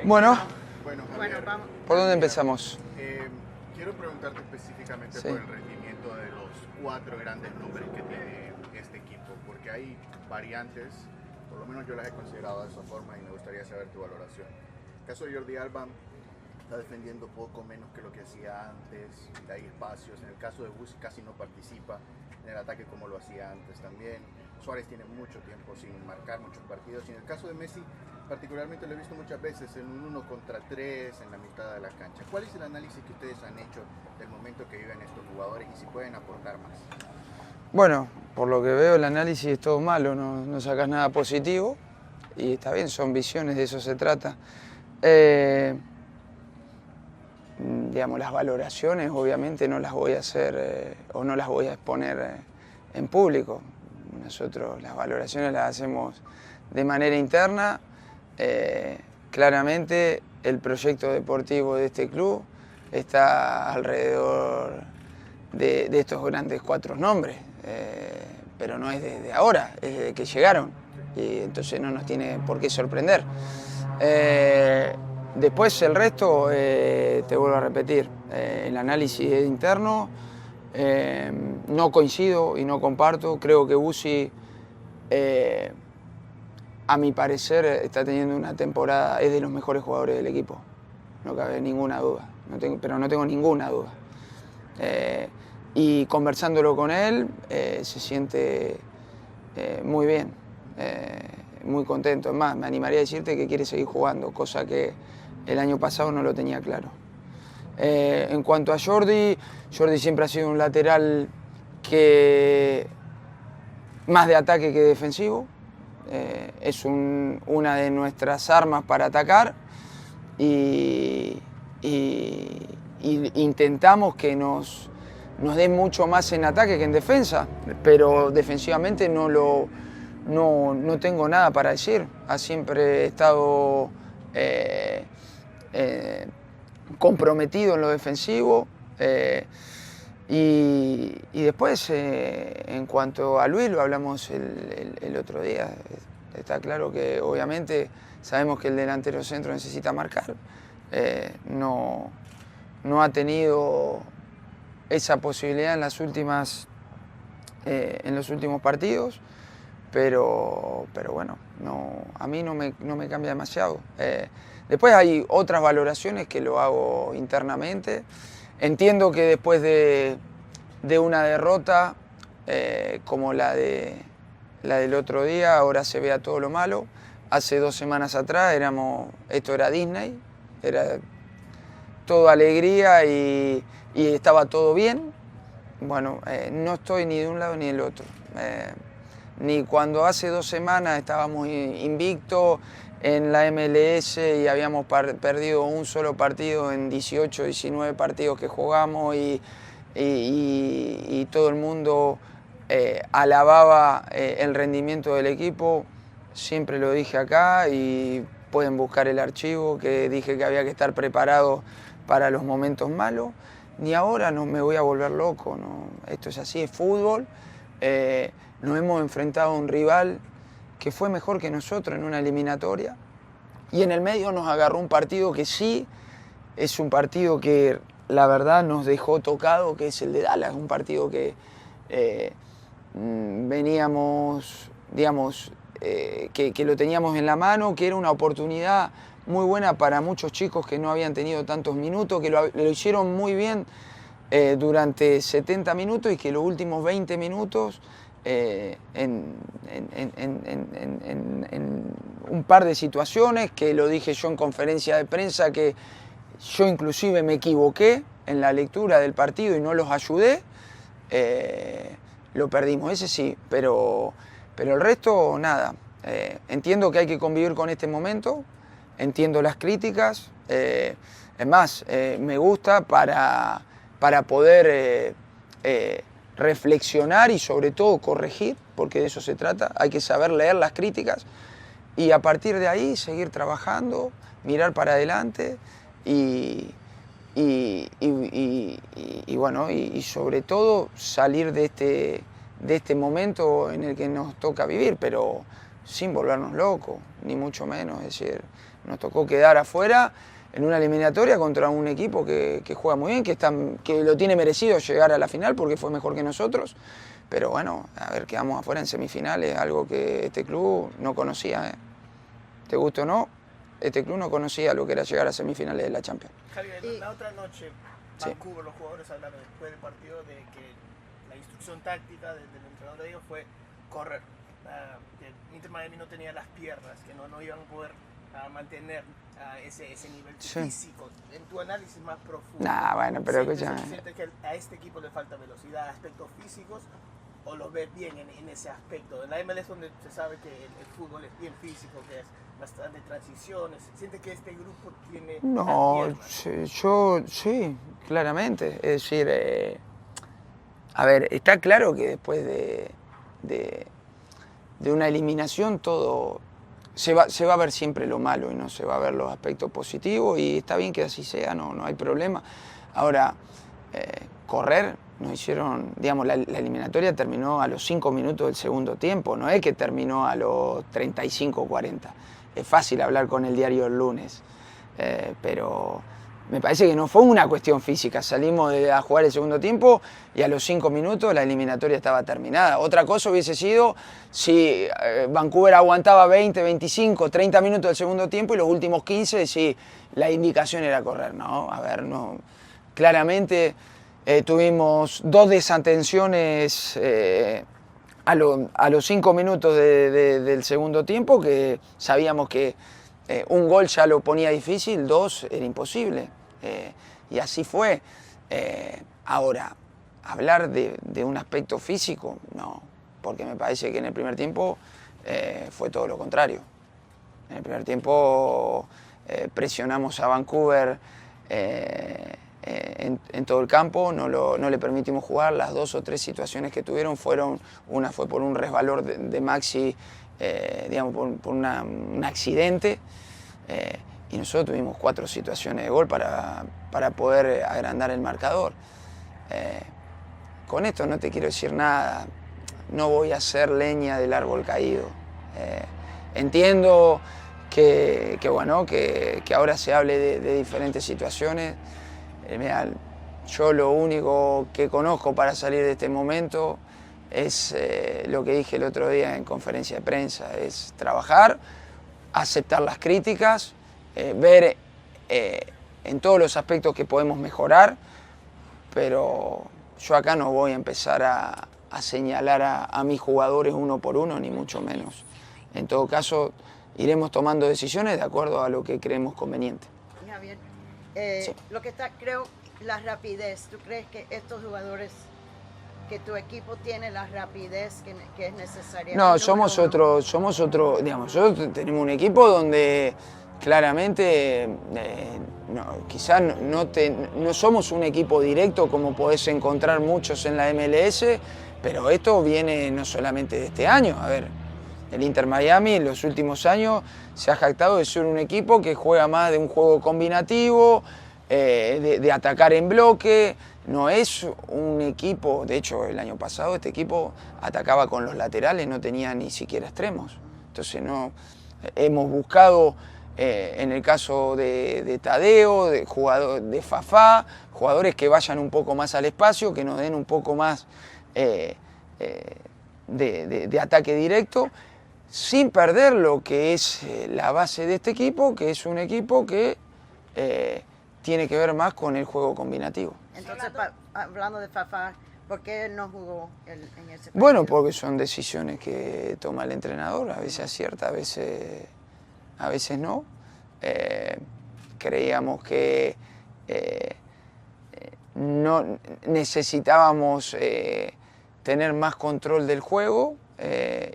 Bueno, Bueno, Bueno, Javier, vamos. ¿por dónde empezamos? quiero preguntarte específicamente Sí. por el rendimiento de los cuatro grandes nombres que tiene este equipo, porque hay variantes, por lo menos yo las he considerado de esa forma y me gustaría saber tu valoración. En el caso de Jordi Alba, está defendiendo poco menos que lo que hacía antes, y hay espacios. En el caso de Bus casi no participa en el ataque como lo hacía antes también. Suárez tiene mucho tiempo sin marcar muchos partidos, y en el caso de Messi particularmente lo he visto muchas veces en un 1 contra 3 en la mitad de la cancha. ¿Cuál es el análisis que ustedes han hecho del momento que viven estos jugadores y si pueden aportar más? Bueno, por lo que veo el análisis es todo malo, no sacas nada positivo y está bien, son visiones, de eso se trata. Digamos, las valoraciones obviamente no las voy a hacer o no las voy a exponer en público. Nosotros las valoraciones las hacemos de manera interna. Claramente el proyecto deportivo de este club está alrededor de estos grandes cuatro nombres, pero no es desde ahora, es desde que llegaron y entonces no nos tiene por qué sorprender. Después el resto, te vuelvo a repetir, el análisis es interno, no coincido y no comparto, creo que Bussi a mi parecer está teniendo una temporada, es de los mejores jugadores del equipo, no cabe ninguna duda, pero no tengo ninguna duda. Y conversándolo con él, se siente muy bien, muy contento. Es más, me animaría a decirte que quiere seguir jugando, cosa que el año pasado no lo tenía claro. En cuanto a Jordi siempre ha sido un lateral que más de ataque que defensivo. Es una de nuestras armas para atacar y intentamos que nos dé mucho más en ataque que en defensa, pero defensivamente no tengo nada para decir. Ha siempre estado comprometido en lo defensivo. Y después, en cuanto a Luis, lo hablamos el otro día, está claro que obviamente sabemos que el delantero centro necesita marcar, no ha tenido esa posibilidad en los últimos partidos, pero bueno, a mí no me cambia demasiado. Después hay otras valoraciones que lo hago internamente. Entiendo que después de una derrota como la del otro día, ahora se vea todo lo malo. Hace 2 semanas atrás esto era Disney, era todo alegría y estaba todo bien. Bueno, no estoy ni de un lado ni del otro. Ni cuando hace 2 semanas estábamos invictos en la MLS y habíamos perdido un solo partido en 18, 19 partidos que jugamos y todo el mundo alababa el rendimiento del equipo. Siempre lo dije acá y pueden buscar el archivo que dije que había que estar preparado para los momentos malos. Ni ahora no me voy a volver loco, ¿no? Esto es así, es fútbol. Nos hemos enfrentado a un rival que fue mejor que nosotros en una eliminatoria y en el medio nos agarró un partido que sí es un partido que la verdad nos dejó tocado, que es el de Dallas, un partido que veníamos, digamos, que lo teníamos en la mano, que era una oportunidad muy buena para muchos chicos que no habían tenido tantos minutos, que lo hicieron muy bien durante 70 minutos y que los últimos 20 minutos en un par de situaciones, que lo dije yo en conferencia de prensa, que yo inclusive me equivoqué en la lectura del partido y no los ayudé, lo perdimos, ese sí, pero el resto nada. Entiendo que hay que convivir con este momento, entiendo las críticas, es más, me gusta para poder reflexionar y sobre todo corregir, porque de eso se trata. Hay que saber leer las críticas y a partir de ahí seguir trabajando, mirar para adelante y bueno, y sobre todo salir de este momento en el que nos toca vivir, pero sin volvernos locos, ni mucho menos. Es decir, nos tocó quedar afuera en una eliminatoria contra un equipo que juega muy bien, que lo tiene merecido llegar a la final porque fue mejor que nosotros. Pero bueno, a ver, quedamos afuera en semifinales, algo que este club no conocía. ¿Te gusta o no? Este club no conocía lo que era llegar a semifinales de la Champions. Javier, la otra noche, Vancouver, los jugadores hablaron después del partido de que la instrucción táctica del entrenador de ellos fue correr. Que Inter Miami no tenía las piernas, que no iban a poder mantener ese nivel físico. En tu análisis más profundo, bueno, pero ¿sientes que a este equipo le falta velocidad, aspectos físicos, o lo ves bien en ese aspecto? En la MLS, donde se sabe que el fútbol es bien físico, que es bastante transiciones, ¿sientes que este grupo tiene No, yo sí, claramente. Es decir, a ver, está claro que después de una eliminación todo se va a ver siempre lo malo y no se va a ver los aspectos positivos, y está bien que así sea, no hay problema. Ahora, correr, nos hicieron, digamos, la eliminatoria terminó a los 5 minutos del segundo tiempo, no es que terminó a los 35 o 40. Es fácil hablar con el diario el lunes, pero me parece que no fue una cuestión física. Salimos a jugar el segundo tiempo y a los 5 minutos la eliminatoria estaba terminada. Otra cosa hubiese sido si Vancouver aguantaba 20, 25, 30 minutos del segundo tiempo y los últimos 15 si la indicación era correr. No, a ver, no. Claramente tuvimos 2 desatenciones a los 5 minutos del segundo tiempo, que sabíamos que un gol ya lo ponía difícil, 2 era imposible. Y así fue. Ahora, hablar de un aspecto físico, no, porque me parece que en el primer tiempo fue todo lo contrario. En el primer tiempo presionamos a Vancouver en todo el campo, no le permitimos jugar. Las 2 o 3 situaciones que tuvieron una fue por un resbalón de Maxi, digamos, por un accidente, y nosotros tuvimos 4 situaciones de gol para poder agrandar el marcador. Con esto no te quiero decir nada, no voy a hacer leña del árbol caído. Entiendo que ahora se hable de diferentes situaciones. Mirá, yo lo único que conozco para salir de este momento es lo que dije el otro día en conferencia de prensa, es trabajar, aceptar las críticas, ver en todos los aspectos que podemos mejorar, pero yo acá no voy a empezar a señalar a mis jugadores uno por uno, ni mucho menos. En todo caso, iremos tomando decisiones de acuerdo a lo que creemos conveniente. Javier, Sí. lo que está, creo, la rapidez. ¿Tú crees que estos jugadores, que tu equipo tiene la rapidez que es necesaria? No, somos otro, digamos, nosotros tenemos un equipo donde claramente quizás no somos un equipo directo como podés encontrar muchos en la MLS, pero esto viene no solamente de este año. A ver, el Inter Miami en los últimos años se ha jactado de ser un equipo que juega más de un juego combinativo, de atacar en bloque. No es un equipo, de hecho el año pasado este equipo atacaba con los laterales, no tenía ni siquiera extremos. Entonces hemos buscado, en el caso de Tadeo, de Fafá, jugadores que vayan un poco más al espacio, que nos den un poco más de ataque directo, sin perder lo que es la base de este equipo, que es un equipo que tiene que ver más con el juego combinativo. Entonces, hablando de Fafá, ¿por qué no jugó en ese partido? Bueno, porque son decisiones que toma el entrenador, a veces acierta, a veces no. Creíamos que no necesitábamos tener más control del juego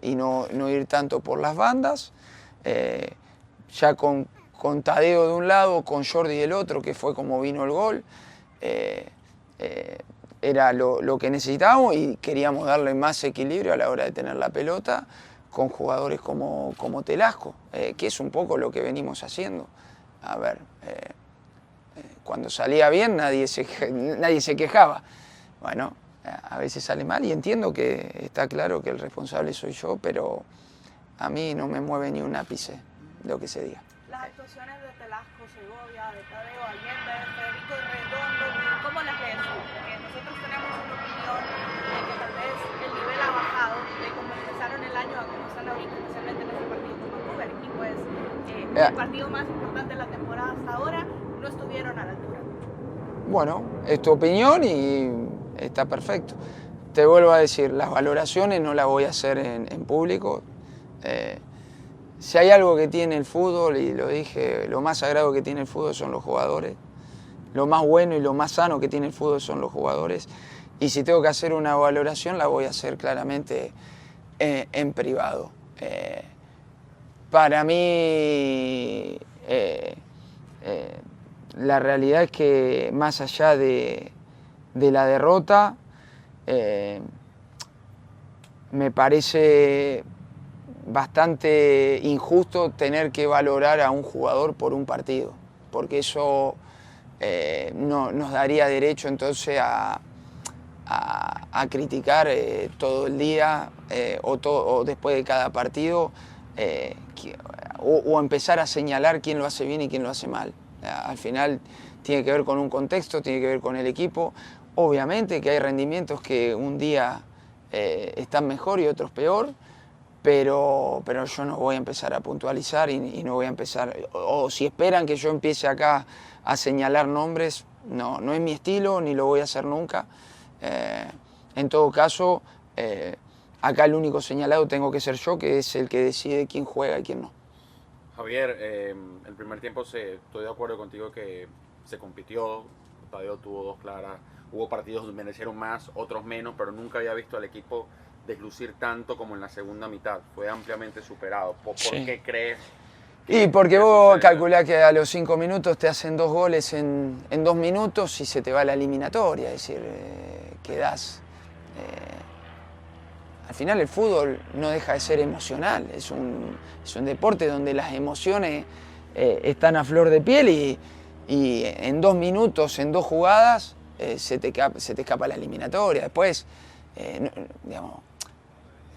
y no ir tanto por las bandas. Ya con Tadeo de un lado, con Jordi del otro, que fue como vino el gol, era lo que necesitábamos, y queríamos darle más equilibrio a la hora de tener la pelota con jugadores como Telasco, que es un poco lo que venimos haciendo. A ver, cuando salía bien nadie se quejaba. Bueno, a veces sale mal y entiendo que está claro que el responsable soy yo, pero a mí no me mueve ni un ápice lo que se diga. La actuaciones de Telasco, Segovia, de Tadeo Allende, de Federico Redondo, ¿cómo las ves? Porque nosotros tenemos una opinión de que tal vez el nivel ha bajado de cómo empezaron el año a cómo están ahorita, especialmente en este partido con Vancouver. Y pues el partido más importante de la temporada hasta ahora no estuvieron a la altura. Bueno, es tu opinión y está perfecto. Te vuelvo a decir, las valoraciones no las voy a hacer en público. Si hay algo que tiene el fútbol, y lo dije, lo más sagrado que tiene el fútbol son los jugadores. Lo más bueno y lo más sano que tiene el fútbol son los jugadores. Y si tengo que hacer una valoración, la voy a hacer claramente en privado. Para mí, la realidad es que más allá de la derrota, me parece bastante injusto tener que valorar a un jugador por un partido, porque eso no nos daría derecho entonces a criticar todo el día o después de cada partido o empezar a señalar quién lo hace bien y quién lo hace mal. Al final tiene que ver con un contexto, tiene que ver con el equipo. Obviamente que hay rendimientos que un día están mejor y otros peor, pero yo no voy a empezar a puntualizar y no voy a empezar, o si esperan que yo empiece acá a señalar nombres, no es mi estilo, ni lo voy a hacer nunca. En todo caso, acá el único señalado tengo que ser yo, que es el que decide quién juega y quién no. Javier, el primer tiempo estoy de acuerdo contigo que se compitió, Tadeo tuvo dos claras, hubo partidos donde merecieron más, otros menos, pero nunca había visto al equipo deslucir tanto como en la segunda mitad, fue ampliamente superado. ¿Por qué crees? Y porque vos calculás que a los 5 minutos te hacen 2 goles en 2 minutos y se te va la eliminatoria, es decir, quedás... Al final el fútbol no deja de ser emocional, es un deporte donde las emociones están a flor de piel y en 2 minutos, en 2 jugadas, se te escapa la eliminatoria. Después, digamos,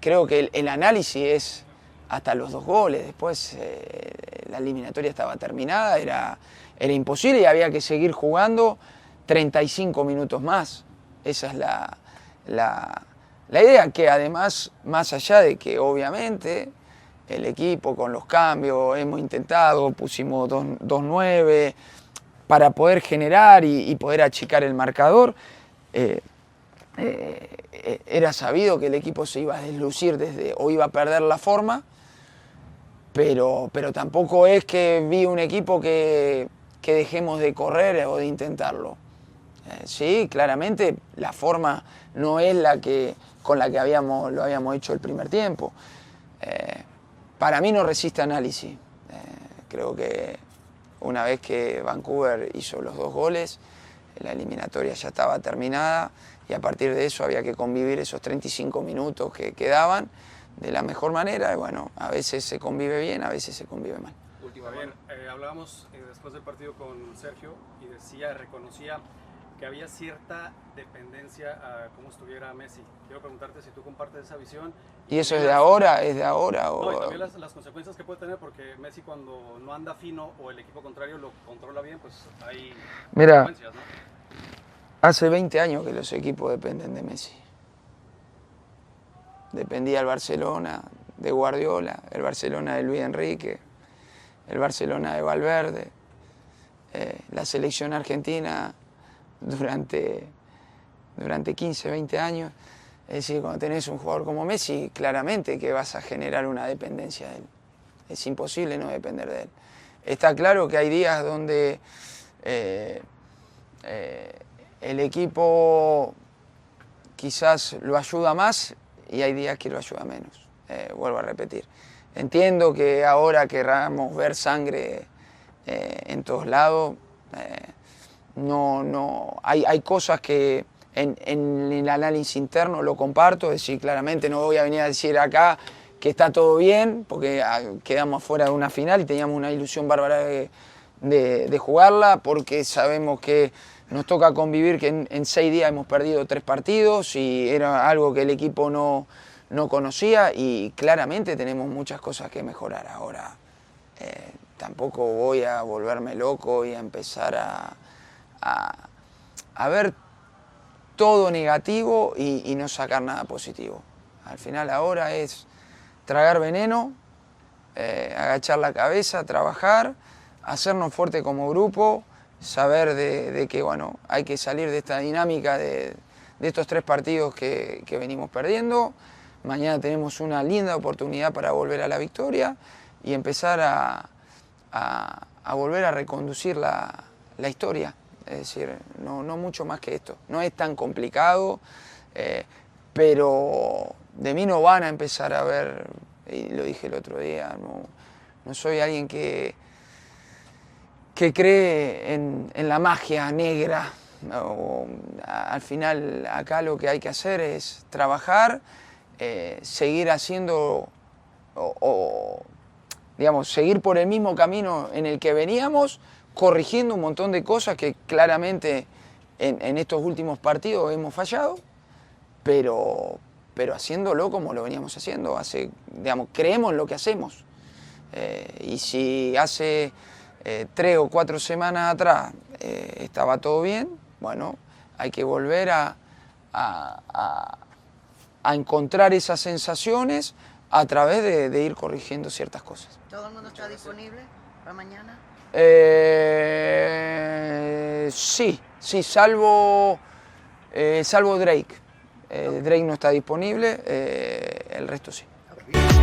creo que el análisis es hasta los 2 goles, después la eliminatoria estaba terminada, era imposible y había que seguir jugando 35 minutos más. Esa es la idea, que además, más allá de que obviamente el equipo con los cambios hemos intentado, pusimos 2-9 para poder generar y poder achicar el marcador, era sabido que el equipo se iba a deslucir o iba a perder la forma, pero tampoco es que vi un equipo que dejemos de correr o de intentarlo. Sí, claramente la forma no es con la que lo habíamos hecho el primer tiempo. Para mí no resiste análisis. Creo que una vez que Vancouver hizo los 2 goles, la eliminatoria ya estaba terminada y a partir de eso había que convivir esos 35 minutos que quedaban de la mejor manera. Y bueno, a veces se convive bien, a veces se convive mal. Bien, hablábamos después del partido con Sergio y reconocía que había cierta dependencia a cómo estuviera Messi. Quiero preguntarte si tú compartes esa visión. ¿Y eso es de ahora? ¿Es de ahora? No, y también las consecuencias que puede tener, porque Messi cuando no anda fino o el equipo contrario lo controla bien, pues hay consecuencias, ¿no? Hace 20 años que los equipos dependen de Messi. Dependía el Barcelona de Guardiola, el Barcelona de Luis Enrique, el Barcelona de Valverde, la selección argentina durante 15, 20 años. Es decir, cuando tenés un jugador como Messi, claramente que vas a generar una dependencia de él. Es imposible no depender de él. Está claro que hay días donde el equipo quizás lo ayuda más y hay días que lo ayuda menos. Vuelvo a repetir. Entiendo que ahora querramos ver sangre en todos lados. Hay cosas que en el análisis interno lo comparto, es decir, claramente no voy a venir a decir acá que está todo bien, porque quedamos fuera de una final y teníamos una ilusión bárbara de jugarla, porque sabemos que nos toca convivir, que en 6 días hemos perdido 3 partidos y era algo que el equipo no conocía y claramente tenemos muchas cosas que mejorar ahora. tampoco voy a volverme loco y a empezar a ver todo negativo y no sacar nada positivo. Al final ahora es tragar veneno, agachar la cabeza, trabajar, hacernos fuerte como grupo, saber de que bueno, hay que salir de esta dinámica de estos 3 partidos que venimos perdiendo. Mañana tenemos una linda oportunidad para volver a la victoria y empezar a volver a reconducir la historia. Es decir, no mucho más que esto. No es tan complicado, pero de mí no van a empezar a ver, y lo dije el otro día, no soy alguien que cree en la magia negra. Al final acá lo que hay que hacer es trabajar, seguir haciendo digamos, seguir por el mismo camino en el que veníamos, corrigiendo un montón de cosas que claramente en estos últimos partidos hemos fallado, pero haciéndolo como lo veníamos haciendo. Digamos, creemos en lo que hacemos. Y si hace 3 o 4 semanas atrás estaba todo bien, bueno, hay que volver a encontrar esas sensaciones a través de ir corrigiendo ciertas cosas. ¿Todo el mundo está disponible para mañana? Sí, salvo Drake. Drake no está disponible, el resto sí. Okay.